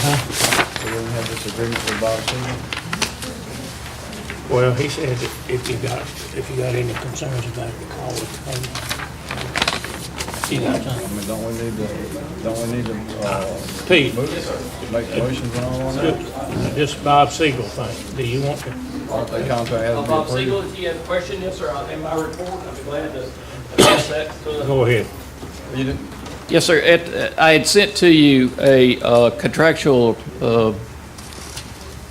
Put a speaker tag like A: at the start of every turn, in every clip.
A: So we're gonna have this agreement with Bob Siegel?
B: Well, he said that if you got any concerns about it, call it. You got
A: I
B: something?
A: mean, don't we need to,
B: Pete,
A: make motions and all on that?
B: this Bob Siegel thing, do you want to?
A: Aren't they contract has to be
C: Bob
A: approved?
C: Siegel, if you have a question, yes, sir, in my report, I'd be glad to address that.
B: Go ahead.
A: You didn't?
C: Yes, sir. I had sent to you a contractual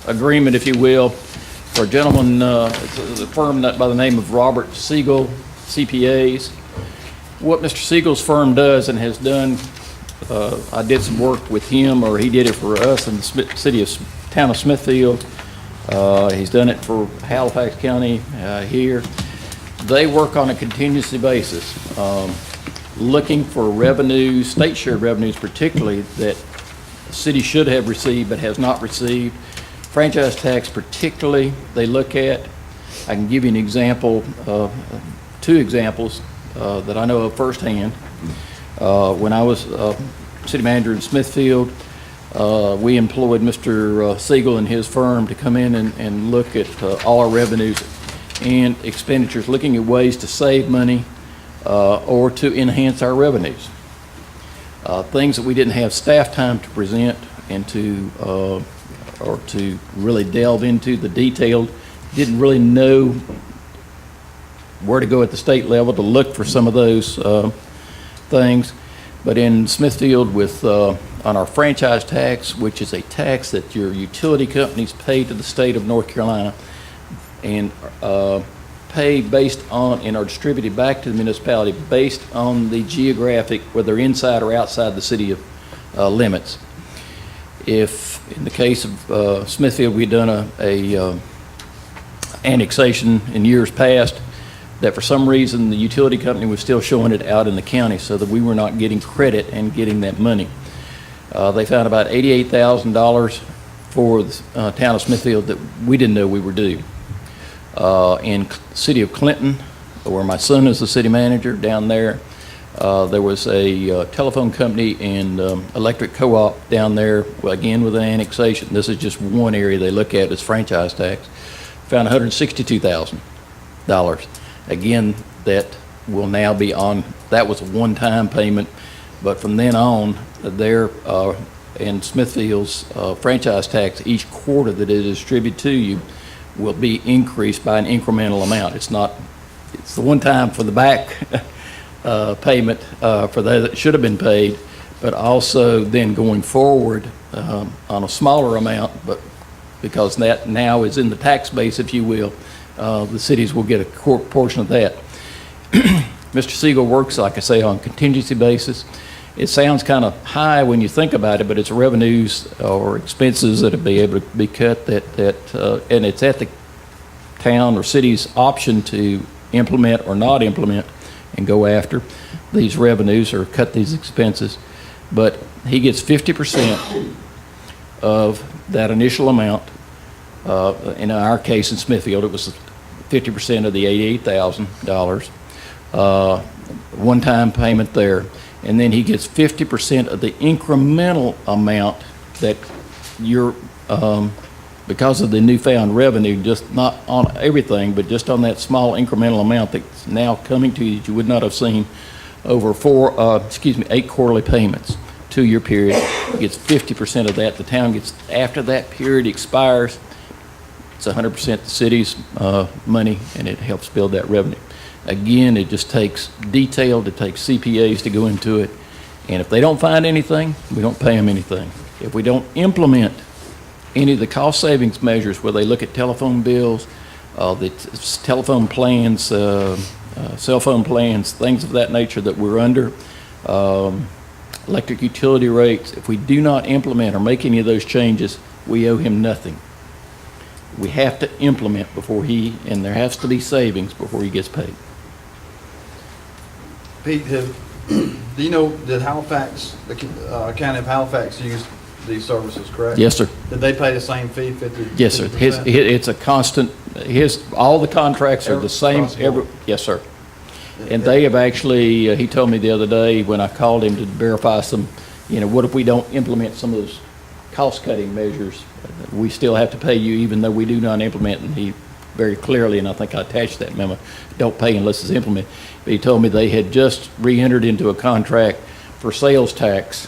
C: agreement, if you will, for a gentleman, it's a firm by the name of Robert Siegel, CPAs. What Mr. Siegel's firm does and has done, I did some work with him, or he did it for us in the town of Smithfield. He's done it for Halifax County here. They work on a contingency basis, looking for revenues, state share revenues particularly, that the city should have received but has not received. Franchise tax particularly, they look at. I can give you an example, two examples that I know of firsthand. When I was city manager in Smithfield, we employed Mr. Siegel and his firm to come in and look at all our revenues and expenditures, looking at ways to save money or to enhance our revenues. Things that we didn't have staff time to present and or to really delve into the detailed, didn't really know where to go at the state level to look for some of those things. But in Smithfield on our franchise tax, which is a tax that your utility companies pay to the state of North Carolina and pay based on and are distributed back to the municipality based on the geographic, whether inside or outside the city of limits. If in the case of Smithfield, we'd done a annexation in years past, that for some reason the utility company was still showing it out in the county so that we were not getting credit and getting that money. They found about $88,000 for the town of Smithfield that we didn't know we were due. In the city of Clinton, where my son is the city manager down there, there was a telephone company and electric co-op down there, again with an annexation. This is just one area they look at as franchise tax. Found $162,000. Again, that will now be on, that was a one-time payment, but from then on, there in Smithfield's franchise tax, each quarter that it is distributed to you will be increased by an incremental amount. It's the one time for the back payment for that should have been paid, but also then going forward on a smaller amount, but because that now is in the tax base, if you will, the cities will get a portion of that. Mr. Siegel works, like I say, on a contingency basis. It sounds kind of high when you think about it, but it's revenues or expenses that will be able to be cut and it's at the town or city's option to implement or not implement and go after these revenues or cut these expenses. But he gets 50% of that initial amount. In our case in Smithfield, it was 50% of the $88,000, one-time payment there. And then he gets 50% of the incremental amount that you're, because of the newfound revenue, just not on everything, but just on that small incremental amount that's now coming to you that you would not have seen over 8 quarterly payments, 2-year period. He gets 50% of that. The town gets, after that period expires, it's 100% the city's money, and it helps build that revenue. Again, it just takes detail, it takes CPAs to go into it, and if they don't find anything, we don't pay them anything. If we don't implement any of the cost savings measures where they look at telephone bills, the telephone plans, cell phone plans, things of that nature that we're under, electric utility rates, if we do not implement or make any of those changes, we owe him nothing. We have to implement and there has to be savings before he gets paid.
A: Pete, do you know, did Halifax, the county of Halifax use these services, correct?
B: Yes, sir.
A: Did they pay the same fee, 50%?
B: Yes, sir. It's a constant, all the contracts are the same. Yes, sir. And they have actually, he told me the other day when I called him to verify some, what if we don't implement some of those cost-cutting measures. We still have to pay you even though we do not implement, and he very clearly, and I think I attached that memo, don't pay unless it's implemented. But he told me they had just re-entered into a contract for sales tax,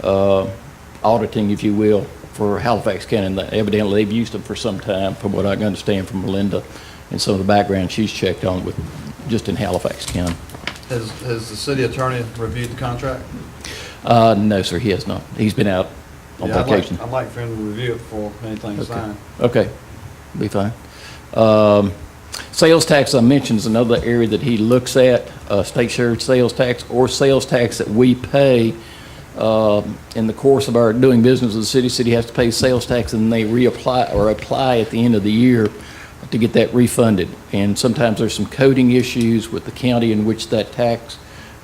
B: auditing, if you will, for Halifax County. And evidently, they've used them for some time, from what I can understand from Melinda and some of the background she's checked on with, just in Halifax County.
A: Has the city attorney reviewed the contract?
B: No, sir, he has not. He's been out on
A: Yeah,
B: vacation.
A: I'd like for him to review it before anything's signed.
B: Okay, be fine. Sales tax, I mentioned, is another area that he looks at, state share sales tax or sales tax that we pay in the course of our doing business with the city. City has to pay sales tax and they reapply or apply at the end of the year to get that refunded. And sometimes there's some coding issues with the county in which that tax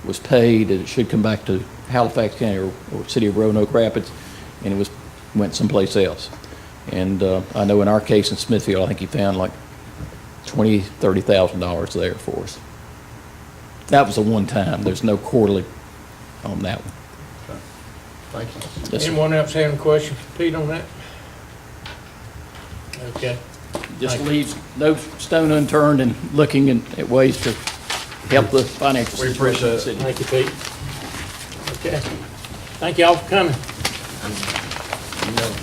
B: was paid, and it should come back to Halifax County or City of Roanoke Rapids, and it went someplace else. And I know in our case in Smithfield, I think he found like $20,000, $30,000 there for us. That was a one-time. There's no quarterly on that one.
A: Thank you.
B: Yes, sir.
D: Anyone else have any questions for Pete on that? Okay.
B: Just leaves no stone unturned and looking at ways to help the financial
A: We
B: situation of the
A: appreciate
B: city.
D: Thank you, Pete. Okay. Thank y'all for coming.
A: You know,